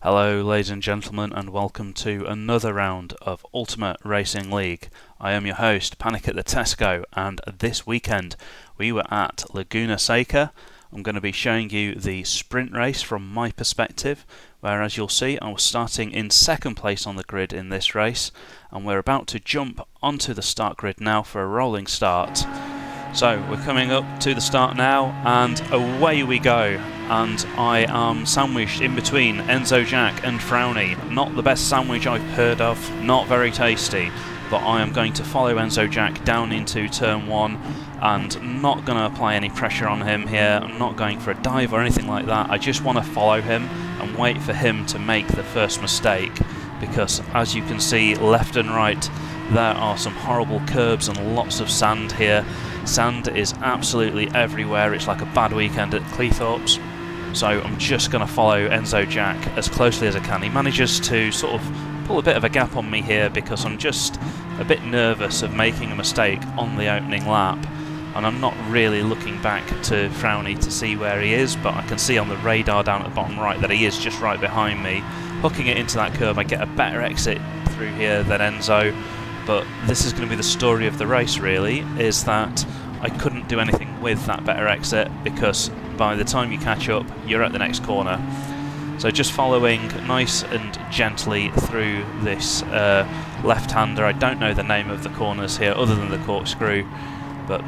Hello ladies and gentlemen, and welcome to another round of Ultimate Racing League. I am your host, Panic at the Tesco, and this weekend we were at Laguna Seca. I'm going to be showing you the sprint race from my perspective, where as you'll see I was starting in second place on the grid in this race, and we're about to jump onto the start grid now for a rolling start. So we're coming up to the start now, and away we go. And I am sandwiched in between Enzo Jack and Frowny. Not the best sandwich I've heard of, not very tasty, but I am going to follow Enzo Jack down into turn 1 and not going to apply any pressure on him here. I'm not going for a dive or anything like that. I just want to follow him and wait for him to make the first mistake, because as you can see left and right there are some horrible curbs and lots of sand here. Sand is absolutely everywhere. It's like a bad weekend at Cleethorpes. So I'm just going to follow Enzo Jack as closely as I can. He manages to sort of pull a bit of a gap on me here because I'm just a bit nervous of making a mistake on the opening lap. And I'm not really looking back to Frowny to see where he is, but I can see on the radar down at the bottom right that he is just right behind me. Hooking it into that curve, I get a better exit through here than Enzo. But this is going to be the story of the race really, is that I couldn't do anything with that better exit because by the time you catch up, you're at the next corner. So just following nice and gently through this left-hander. I don't know the name of the corners here other than the corkscrew, but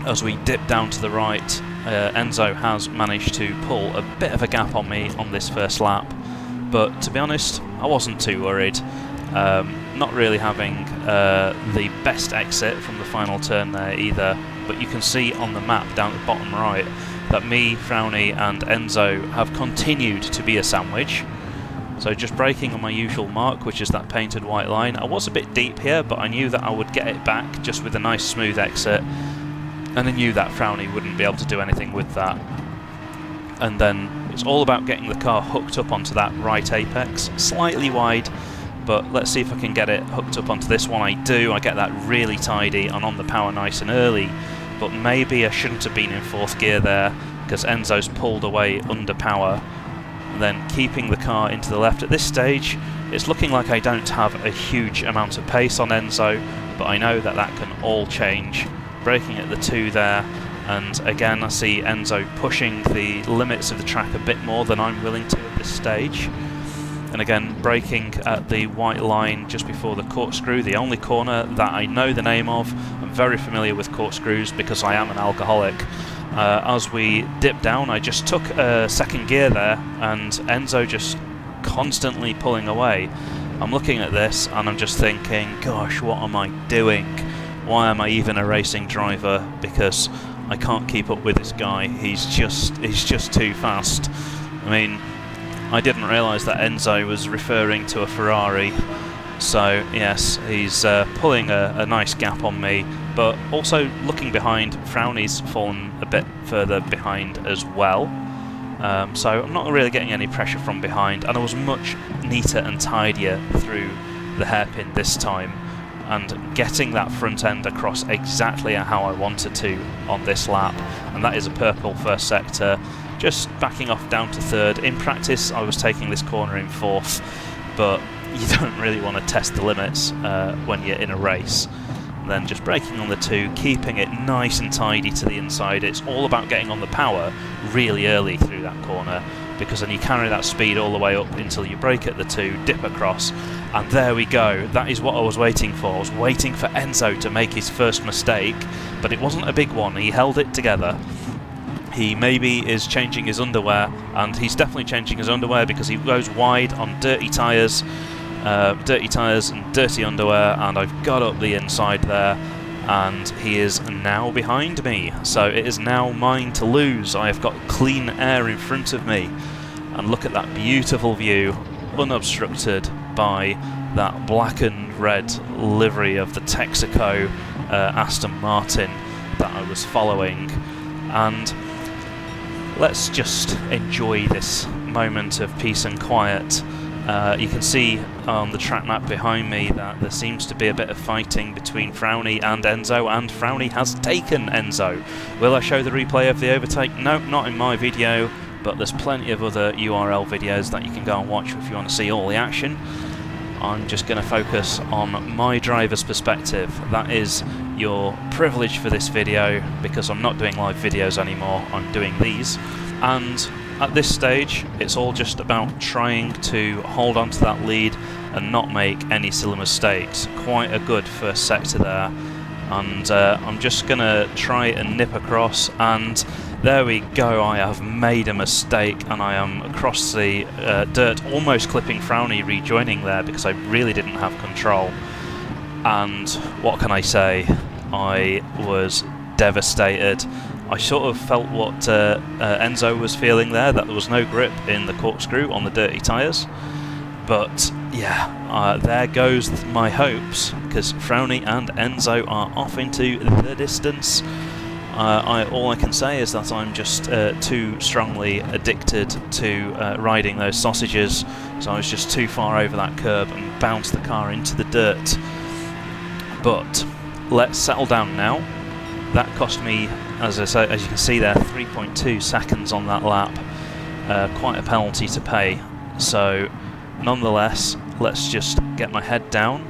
as we dip down to the right, Enzo has managed to pull a bit of a gap on me on this first lap. But to be honest, I wasn't too worried. Not really having the best exit from the final turn there either, but you can see on the map down at the bottom right that me, Frowny and Enzo have continued to be a sandwich. So just braking on my usual mark, which is that painted white line. I was a bit deep here, but I knew that I would get it back just with a nice smooth exit, and I knew that Frowny wouldn't be able to do anything with that. And then it's all about getting the car hooked up onto that right apex, slightly wide, but let's see if I can get it hooked up onto this one. I do. I get that really tidy and on the power nice and early, but maybe I shouldn't have been in fourth gear there because Enzo's pulled away under power. And then keeping the car into the left at this stage, it's looking like I don't have a huge amount of pace on Enzo, but I know that that can all change. Braking at the 2 there, and again I see Enzo pushing the limits of the track a bit more than I'm willing to at this stage. And again, braking at the white line just before the corkscrew, the only corner that I know the name of. I'm very familiar with corkscrews because I am an alcoholic. As we dip down, I just took a second gear there, and Enzo just constantly pulling away. I'm looking at this and I'm just thinking, gosh, what am I doing? Why am I even a racing driver? Because I can't keep up with this guy. He's just too fast. I mean, I didn't realise that Enzo was referring to a Ferrari, so yes, he's pulling a nice gap on me, but also looking behind, Frowny's fallen a bit further behind as well, so I'm not really getting any pressure from behind, and I was much neater and tidier through the hairpin this time, and getting that front end across exactly how I wanted to on this lap, and that is a purple first sector. Just backing off down to third. In practice I was taking this corner in fourth, but you don't really want to test the limits when you're in a race. And then just braking on the 2, keeping it nice and tidy to the inside. It's all about getting on the power really early through that corner, because then you carry that speed all the way up until you brake at the 2, dip across, and there we go. That is what I was waiting for. I was waiting for Enzo to make his first mistake, but it wasn't a big one. He held it together. He maybe is changing his underwear, and he's definitely changing his underwear because he goes wide on dirty tyres and dirty underwear, and I've got up the inside there, and he is now behind me. So it is now mine to lose. I have got clean air in front of me, and look at that beautiful view, unobstructed by that black and red livery of the Texaco Aston Martin that I was following. And let's just enjoy this moment of peace and quiet. You can see on the track map behind me that there seems to be a bit of fighting between Frowny and Enzo, and Frowny has taken Enzo. Will I show the replay of the overtake? No, not in my video, but there's plenty of other URL videos that you can go and watch if you want to see all the action. I'm just going to focus on my driver's perspective. That is your privilege for this video, because I'm not doing live videos anymore, I'm doing these. And at this stage, it's all just about trying to hold on to that lead and not make any silly mistakes. Quite a good first sector there. And I'm just going to try and nip across, and there we go, I have made a mistake and I am across the dirt, almost clipping Frowny rejoining there because I really didn't have control. And what can I say, I was devastated. I sort of felt what Enzo was feeling there, that there was no grip in the corkscrew on the dirty tyres. But yeah, there goes my hopes, because Frowny and Enzo are off into the distance. All I can say is that I'm just too strongly addicted to riding those sausages, so I was just too far over that curb and bounced the car into the dirt. But let's settle down now. That cost me, as you can see there, 3.2 seconds on that lap. Quite a penalty to pay. So nonetheless, let's just get my head down.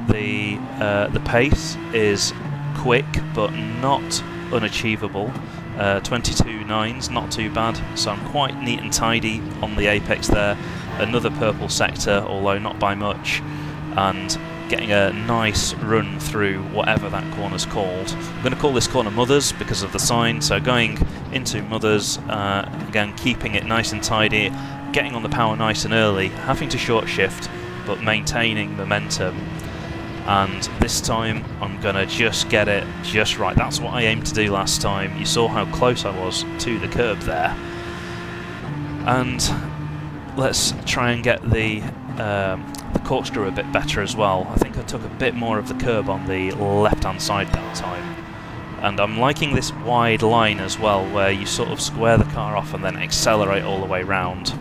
The pace is quick, but not unachievable. 22.9's not too bad, so I'm quite neat and tidy on the apex there. Another purple sector, although not by much, and getting a nice run through whatever that corner's called. I'm going to call this corner Mothers because of the sign, so going into Mothers, again keeping it nice and tidy, getting on the power nice and early, having to short shift but maintaining momentum. And this time I'm going to just get it just right. That's what I aimed to do last time. You saw how close I was to the curb there. And let's try and get the corkscrew a bit better as well. I think I took a bit more of the curb on the left hand side that time. And I'm liking this wide line as well, where you sort of square the car off and then accelerate all the way round.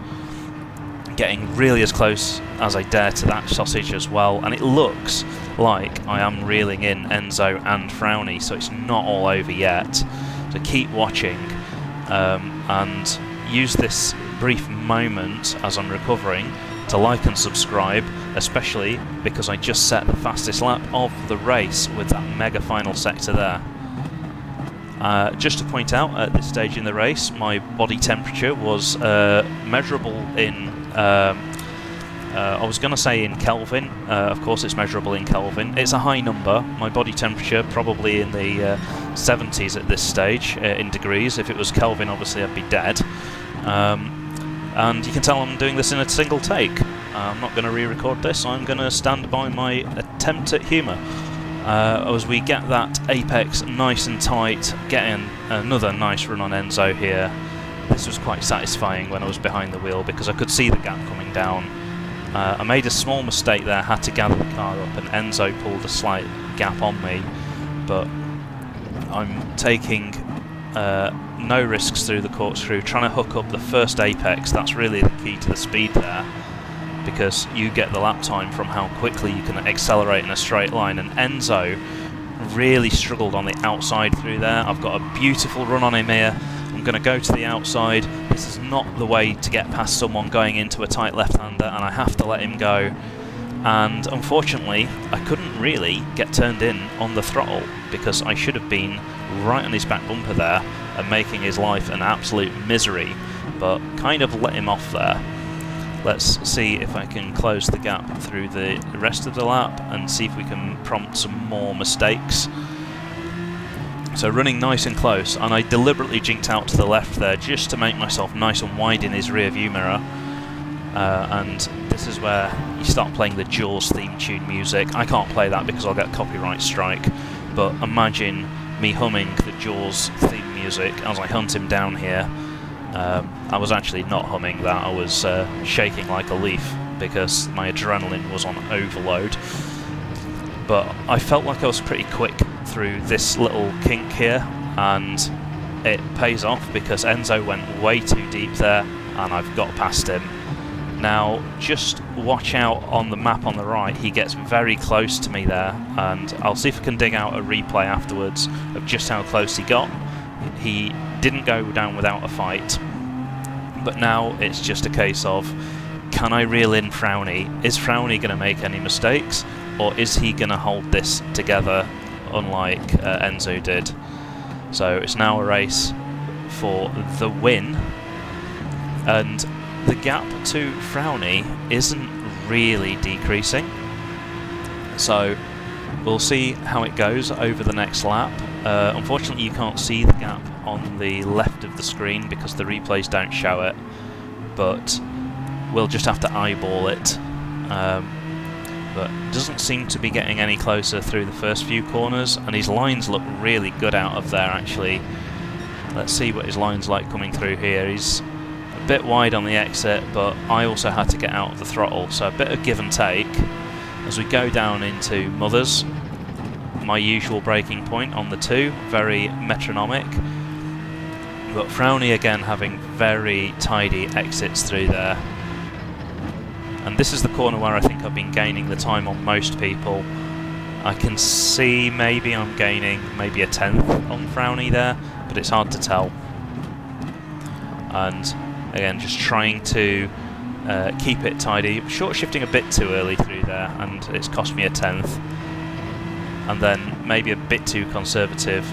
Getting really as close as I dare to that sausage as well, and it looks like I am reeling in Enzo and Frowny, so it's not all over yet. So keep watching and use this brief moment as I'm recovering to like and subscribe, especially because I just set the fastest lap of the race with that mega final sector there. Just to point out, at this stage in the race, my body temperature was measurable in, I was going to say in Kelvin. Of course it's measurable in Kelvin. It's a high number. My body temperature probably in the 70s at this stage, in degrees. If it was Kelvin, obviously I'd be dead. And you can tell I'm doing this in a single take. I'm not going to re-record this, I'm going to stand by my attempt at humour. As we get that apex nice and tight, getting another nice run on Enzo here. This was quite satisfying when I was behind the wheel because I could see the gap coming down. I made a small mistake there, had to gather the car up, and Enzo pulled a slight gap on me, but I'm taking no risks through the corkscrew, trying to hook up the first apex. That's really the key to the speed there, because you get the lap time from how quickly you can accelerate in a straight line, and Enzo really struggled on the outside through there. I've got a beautiful run on him here. I'm going to go to the outside. This is not the way to get past someone going into a tight left-hander, and I have to let him go. And unfortunately, I couldn't really get turned in on the throttle because I should have been right on his back bumper there and making his life an absolute misery, but kind of let him off there. Let's see if I can close the gap through the rest of the lap and see if we can prompt some more mistakes. So running nice and close, and I deliberately jinked out to the left there just to make myself nice and wide in his rear view mirror. And this is where you start playing the Jaws theme tune music. I can't play that because I'll get a copyright strike, but imagine me humming the Jaws theme music as I hunt him down here. I was actually not humming that, I was shaking like a leaf because my adrenaline was on overload. But I felt like I was pretty quick through this little kink here, and it pays off because Enzo went way too deep there and I've got past him. Now just watch out on the map on the right, he gets very close to me there, and I'll see if I can dig out a replay afterwards of just how close he got. He didn't go down without a fight. But now it's just a case of, can I reel in Frowny? Is Frowny going to make any mistakes, or is he going to hold this together unlike Enzo did? So it's now a race for the win, and the gap to Frowny isn't really decreasing, so we'll see how it goes over the next lap. Unfortunately you can't see the gap on the left of the screen because the replays don't show it, but we'll just have to eyeball it. But doesn't seem to be getting any closer through the first few corners, and his lines look really good out of there actually. Let's see what his line's like coming through here. He's a bit wide on the exit, but I also had to get out of the throttle, so a bit of give and take as we go down into Mothers. My usual braking point on the 2, very metronomic, but Frowny again having very tidy exits through there. And this is the corner where I think I've been gaining the time on most people. I can see maybe I'm gaining maybe a 10th on Frowny there, but it's hard to tell. And again, just trying to keep it tidy. Short shifting a bit too early through there, and it's cost me a 10th. And then maybe a bit too conservative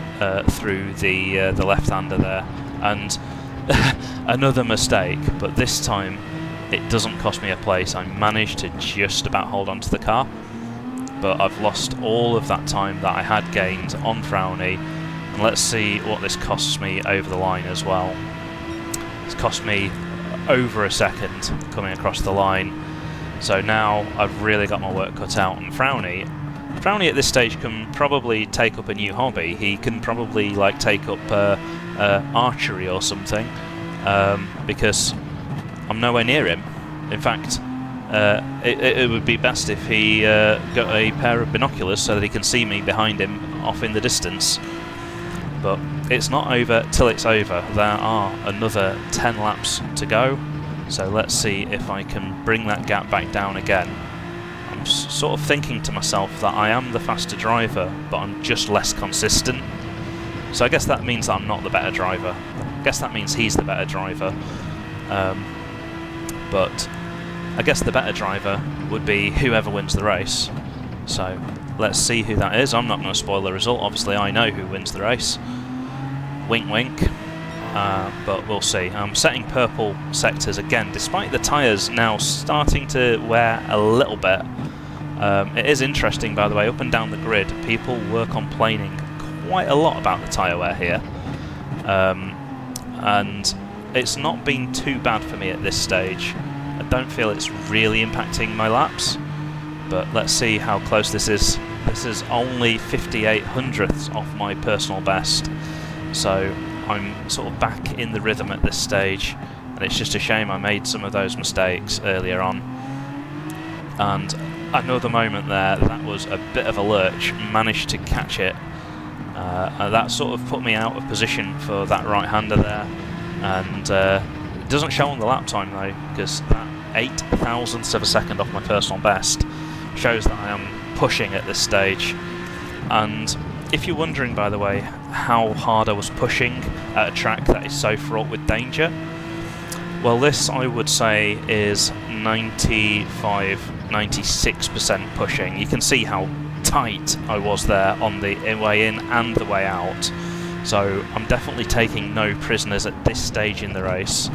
through the left-hander there. And another mistake, but this time it doesn't cost me a place. I managed to just about hold on to the car, but I've lost all of that time that I had gained on Frowny. And let's see what this costs me over the line as well. It's cost me over a second coming across the line, so now I've really got my work cut out. And Frowny at this stage can probably take up a new hobby. He can probably like take up archery or something, because I'm nowhere near him. In fact, it would be best if he got a pair of binoculars so that he can see me behind him off in the distance. But it's not over till it's over. There are another 10 laps to go, so let's see if I can bring that gap back down again. I'm sort of thinking to myself that I am the faster driver, but I'm just less consistent. So I guess that means that I'm not the better driver. I guess that means he's the better driver. But I guess the better driver would be whoever wins the race. So let's see who that is. I'm not going to spoil the result, obviously I know who wins the race. Wink wink. But we'll see. I'm setting purple sectors again, despite the tyres now starting to wear a little bit. It is interesting, by the way, up and down the grid, people were complaining quite a lot about the tyre wear here. And it's not been too bad for me at this stage. I don't feel it's really impacting my laps, but let's see how close this is. This is only 58 hundredths off my personal best, so I'm sort of back in the rhythm at this stage, and it's just a shame I made some of those mistakes earlier on. And another moment there, that was a bit of a lurch, managed to catch it. That sort of put me out of position for that right-hander there, and it doesn't show on the lap time though, because that 8 thousandths of a second off my personal best shows that I am pushing at this stage. And if you're wondering, by the way, how hard I was pushing at a track that is so fraught with danger, well, this I would say is 95–96% pushing. You can see how tight I was there on the way in and the way out, so I'm definitely taking no prisoners at this stage in the race.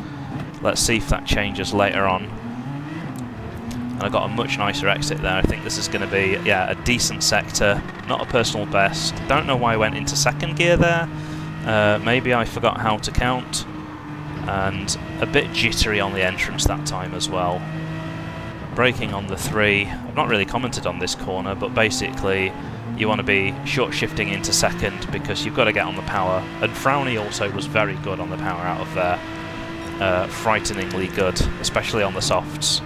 Let's see if that changes later on. And I got a much nicer exit there. I think this is going to be, yeah, a decent sector, not a personal best. Don't know why I went into second gear there. Maybe I forgot how to count, and a bit jittery on the entrance that time as well. Braking on the 3, I've not really commented on this corner, but basically you want to be short shifting into second because you've got to get on the power, and Frowny also was very good on the power out of there, frighteningly good, especially on the softs.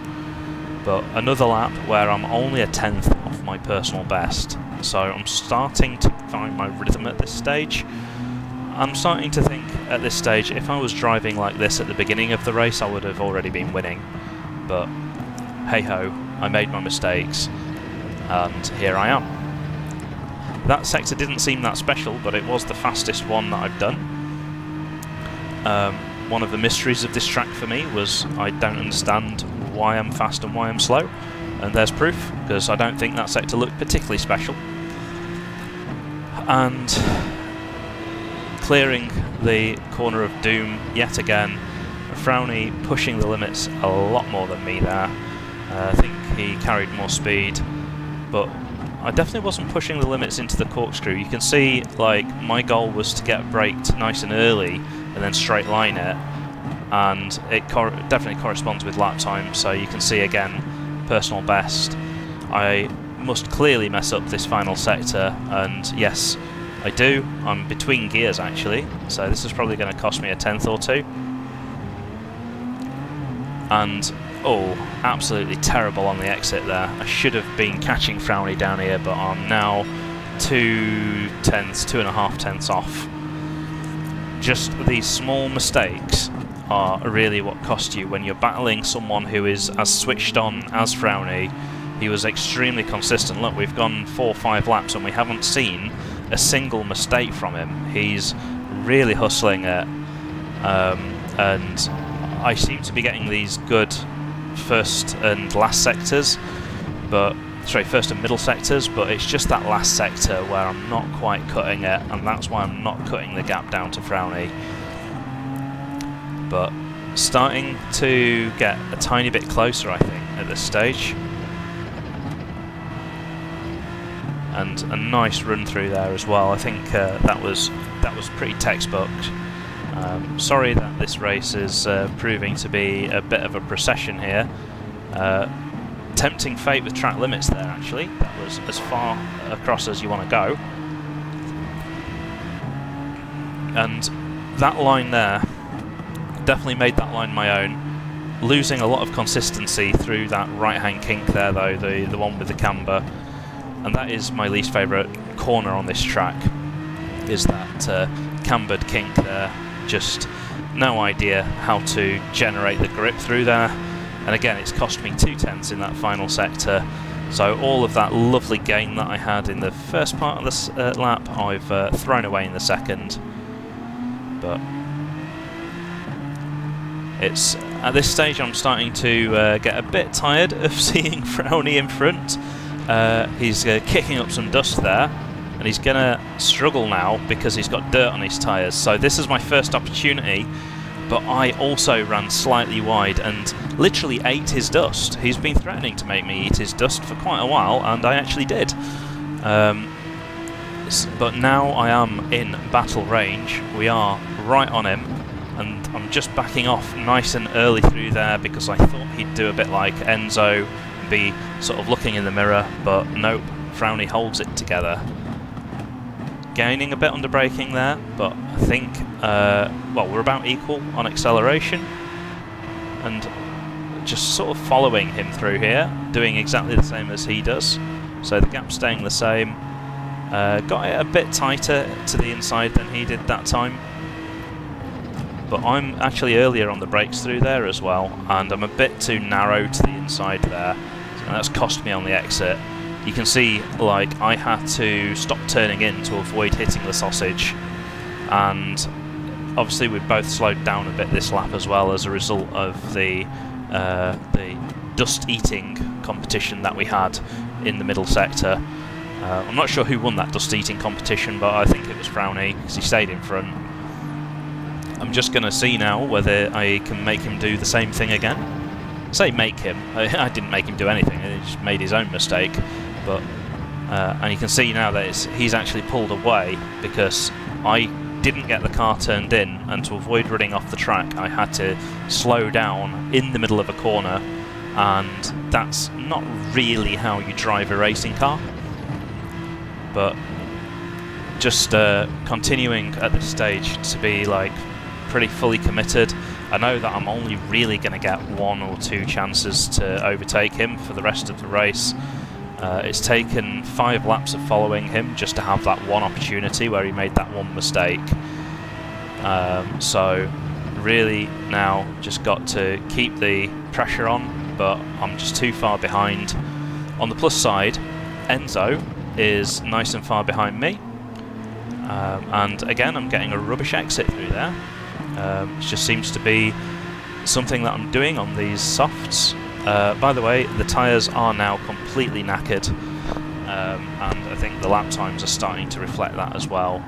But another lap where I'm only a 10th off my personal best, so I'm starting to find my rhythm at this stage. I'm starting to think at this stage, if I was driving like this at the beginning of the race, I would have already been winning, but hey-ho, I made my mistakes, and here I am. That sector didn't seem that special, but it was the fastest one that I've done. one of the mysteries of this track for me was I don't understand why I'm fast and why I'm slow, and there's proof, because I don't think that sector looked particularly special. And clearing the corner of doom yet again, Frowny pushing the limits a lot more than me there. I think he carried more speed, but I definitely wasn't pushing the limits into the corkscrew. You can see, like, my goal was to get braked nice and early and then straight line it, and it definitely corresponds with lap time. So you can see again, personal best. I must clearly mess up this final sector, and yes, I do. I'm between gears actually, so this is probably going to cost me a tenth or two. And oh, absolutely terrible on the exit there. I should have been catching Frowny down here, but I'm now 2.5 tenths off. Just these small mistakes are really what cost you when you're battling someone who is as switched on as Frowny. He was extremely consistent. Look, we've gone 4 or 5 laps and we haven't seen a single mistake from him. He's really hustling it, and I seem to be getting these good first and last sectors, first and middle sectors, but it's just that last sector where I'm not quite cutting it, and that's why I'm not cutting the gap down to Frowny. But starting to get a tiny bit closer, I think, at this stage. And a nice run through there as well. I think that was pretty textbook. Sorry that this race is proving to be a bit of a procession here. Tempting fate with track limits there, actually. That was as far across as you want to go. And that line there definitely made that line my own. Losing a lot of consistency through that right-hand kink there, though, the one with the camber. And that is my least favourite corner on this track, is that cambered kink there. Just no idea how to generate the grip through there, and again it's cost me 2 tenths in that final sector. So all of that lovely gain that I had in the first part of this lap I've thrown away in the second. But it's at this stage I'm starting to get a bit tired of seeing Frowny in front. He's kicking up some dust there, and he's going to struggle now because he's got dirt on his tyres. So this is my first opportunity, but I also ran slightly wide and literally ate his dust. He's been threatening to make me eat his dust for quite a while, and I actually did. But now I am in battle range. We are right on him, and I'm just backing off nice and early through there because I thought he'd do a bit like Enzo, be sort of looking in the mirror, but nope, Frowny holds it together. Gaining a bit under braking there, but I think well, we're about equal on acceleration, and just sort of following him through here, doing exactly the same as he does, so the gap's staying the same. Got it a bit tighter to the inside than he did that time, but I'm actually earlier on the brakes through there as well, and I'm a bit too narrow to the inside there, and that's cost me on the exit. You can see, like, I had to stop turning in to avoid hitting the sausage, and obviously we both slowed down a bit this lap as well as a result of the dust eating competition that we had in the middle sector. I'm not sure who won that dust eating competition, but I think it was Frowny because he stayed in front. I'm just going to see now whether I can make him do the same thing again. I say make him, I didn't make him do anything, he just made his own mistake. But and you can see now that he's actually pulled away because I didn't get the car turned in, and to avoid running off the track I had to slow down in the middle of a corner, and that's not really how you drive a racing car. But just continuing at this stage to be like pretty fully committed. I know that I'm only really going to get 1 or 2 chances to overtake him for the rest of the race. It's taken 5 laps of following him just to have that one opportunity where he made that one mistake. So really now just got to keep the pressure on, but I'm just too far behind. On the plus side, Enzo is nice and far behind me, and again I'm getting a rubbish exit through there. It just seems to be something that I'm doing on these softs. By the way, the tyres are now completely knackered, and I think the lap times are starting to reflect that as well.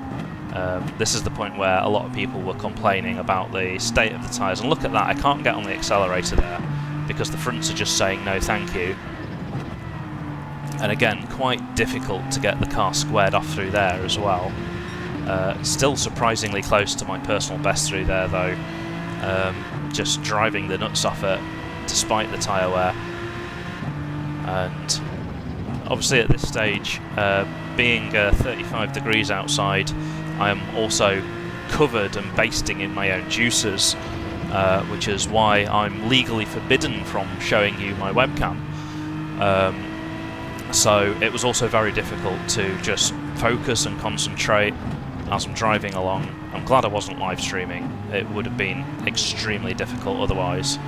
This is the point where a lot of people were complaining about the state of the tyres, and look at that, I can't get on the accelerator there because the fronts are just saying no thank you. And again, quite difficult to get the car squared off through there as well. Still surprisingly close to my personal best through there though, just driving the nuts off it despite the tyre wear. And obviously at this stage, being 35 degrees outside, I am also covered and basting in my own juices, which is why I'm legally forbidden from showing you my webcam. So it was also very difficult to just focus and concentrate as I'm driving along. I'm glad I wasn't live streaming, it would have been extremely difficult otherwise.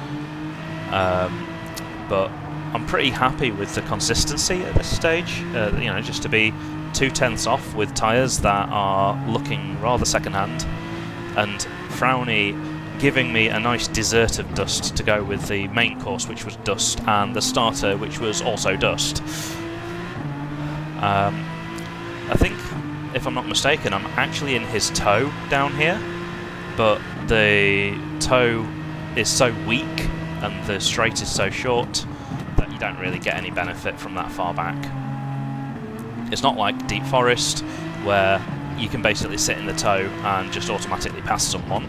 But I'm pretty happy with the consistency at this stage, you know, just to be 2/10ths off with tyres that are looking rather second-hand, and Frowny giving me a nice dessert of dust to go with the main course, which was dust, and the starter, which was also dust. I think, if I'm not mistaken, I'm actually in his toe down here, but the toe is so weak and the straight is so short that you don't really get any benefit from that far back. It's not like Deep Forest, where you can basically sit in the toe and just automatically pass someone.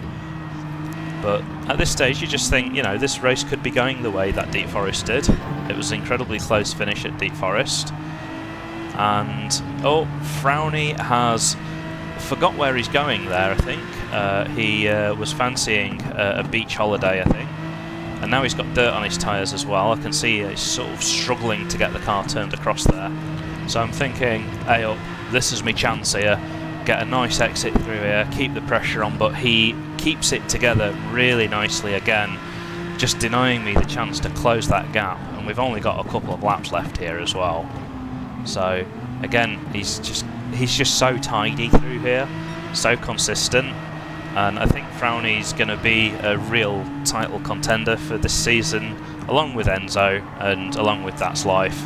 But at this stage you just think, you know, this race could be going the way that Deep Forest did. It was an incredibly close finish at Deep Forest. And, oh, Frowny has forgot where he's going there, I think. He was fancying a beach holiday, I think. And now he's got dirt on his tyres as well. I can see he's sort of struggling to get the car turned across there. So I'm thinking, hey up, this is my chance here. Get a nice exit through here, keep the pressure on, but he keeps it together really nicely again, just denying me the chance to close that gap. And we've only got a couple of laps left here as well. So again, he's just so tidy through here, so consistent, and I think Frowny's going to be a real title contender for this season, along with Enzo and along with That's Life.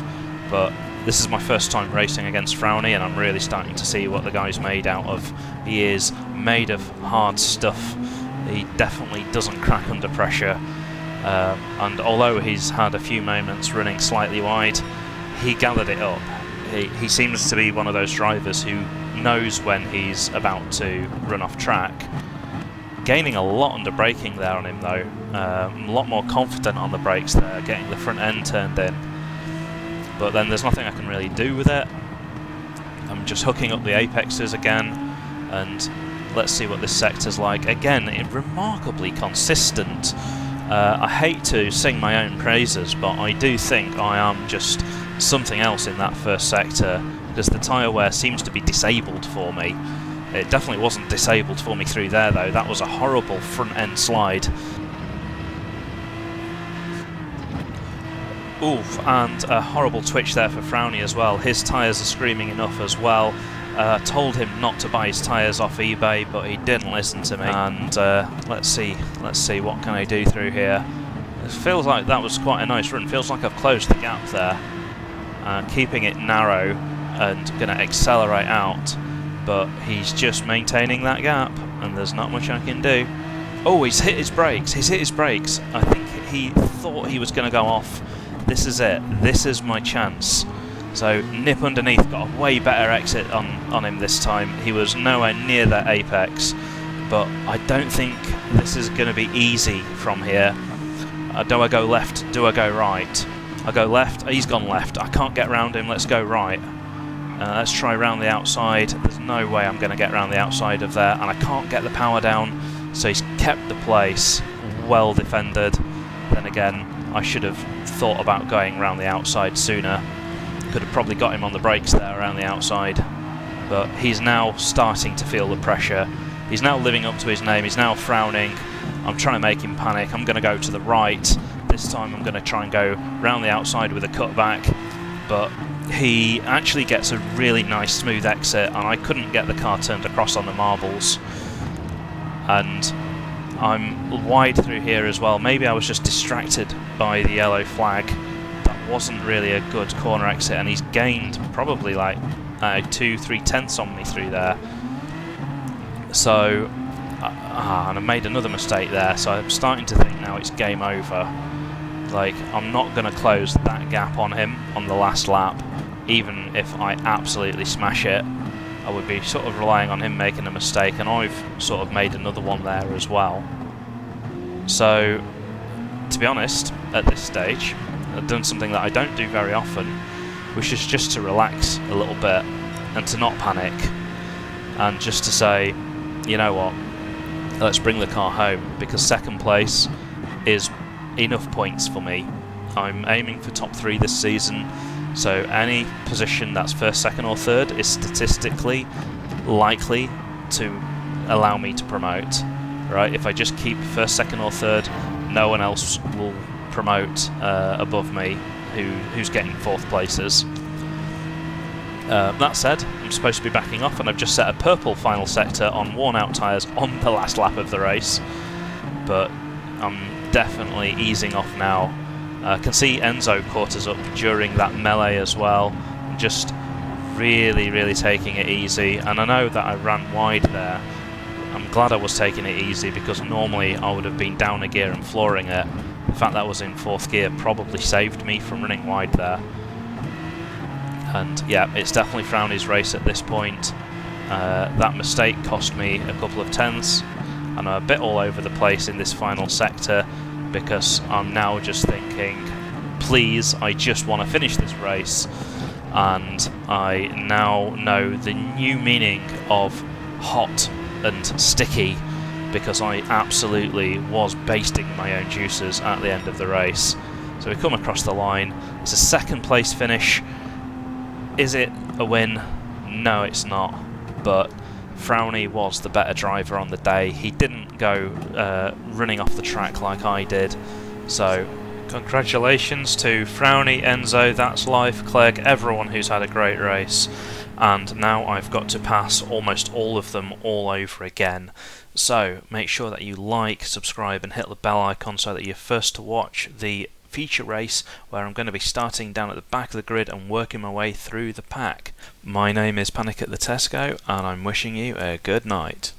But this is my first time racing against Frowny, and I'm really starting to see what the guy's made out of. He is made of hard stuff. He definitely doesn't crack under pressure, and although he's had a few moments running slightly wide, he gathered it up. He seems to be one of those drivers who knows when he's about to run off track. Gaining a lot under braking there on him though, a lot more confident on the brakes there, getting the front end turned in. But then there's nothing I can really do with it. I'm just hooking up the apexes again, and let's see what this sector's like. Again, remarkably consistent. I hate to sing my own praises, but I do think I am just something else in that first sector, because the tyre wear seems to be disabled for me. It definitely wasn't disabled for me through there though. That was a horrible front end slide. Oof, and a horrible twitch there for Frowny as well. His tyres are screaming enough as well. Told him not to buy his tyres off eBay, but he didn't listen to me. And let's see what can I do through here. It feels like that was quite a nice run. Feels like I've closed the gap there, keeping it narrow and going to accelerate out. But he's just maintaining that gap, and there's not much I can do. Oh, he's hit his brakes. He's hit his brakes. I think he thought he was going to go off. This is it. This is my chance. So nip underneath, got a way better exit on him this time. He was nowhere near that apex, but I don't think this is going to be easy from here. Do I go left? Do I go right? I go left. He's gone left. I can't get around him. Let's go right. Let's try round the outside. There's no way I'm going to get round the outside of there, and I can't get the power down, so he's kept the place. Well defended. Then again, I should have thought about going round the outside sooner. Could have probably got him on the brakes there around the outside, but he's now starting to feel the pressure. He's now living up to his name. He's now frowning. I'm trying to make him panic. I'm going to go to the right. This time I'm going to try and go round the outside with a cutback, but he actually gets a really nice smooth exit, and I couldn't get the car turned across on the marbles. And I'm wide through here as well. Maybe I was just distracted by the yellow flag. That wasn't really a good corner exit, and he's gained probably like 2-3 tenths on me through there. So, and I made another mistake there, so I'm starting to think now it's game over. Like, I'm not going to close that gap on him on the last lap, even if I absolutely smash it. I would be sort of relying on him making a mistake, and I've sort of made another one there as well. So, to be honest, at this stage, I've done something that I don't do very often, which is just to relax a little bit and to not panic, and just to say, you know what, let's bring the car home, because second place is enough points for me. I'm aiming for top 3 this season, so any position that's first, second or third is statistically likely to allow me to promote. Right? If I just keep first, second or third, no one else will promote above me who's getting 4th places. That said, I'm supposed to be backing off, and I've just set a purple final sector on worn out tyres on the last lap of the race, but I'm definitely easing off now. I can see Enzo caught us up during that melee as well, just really taking it easy, and I know that I ran wide there. I'm glad I was taking it easy, because normally I would have been down a gear and flooring it. The fact that I was in 4th gear probably saved me from running wide there. And yeah, it's definitely Frowny's race at this point. That mistake cost me a couple of tenths, and I'm a bit all over the place in this final sector, because I'm now just thinking, please, I just want to finish this race. And I now know the new meaning of hot and sticky, because I absolutely was basting my own juices at the end of the race. So we come across the line. It's a 2nd place finish. Is it a win? No, it's not. But Frowny was the better driver on the day. He didn't go running off the track like I did. So congratulations to Frowny, Enzo, That's Life, Clegg, everyone who's had a great race. And now I've got to pass almost all of them all over again. So make sure that you like, subscribe and hit the bell icon so that you're first to watch the feature race, where I'm going to be starting down at the back of the grid and working my way through the pack. My name is Panic at the Tesco, and I'm wishing you a good night.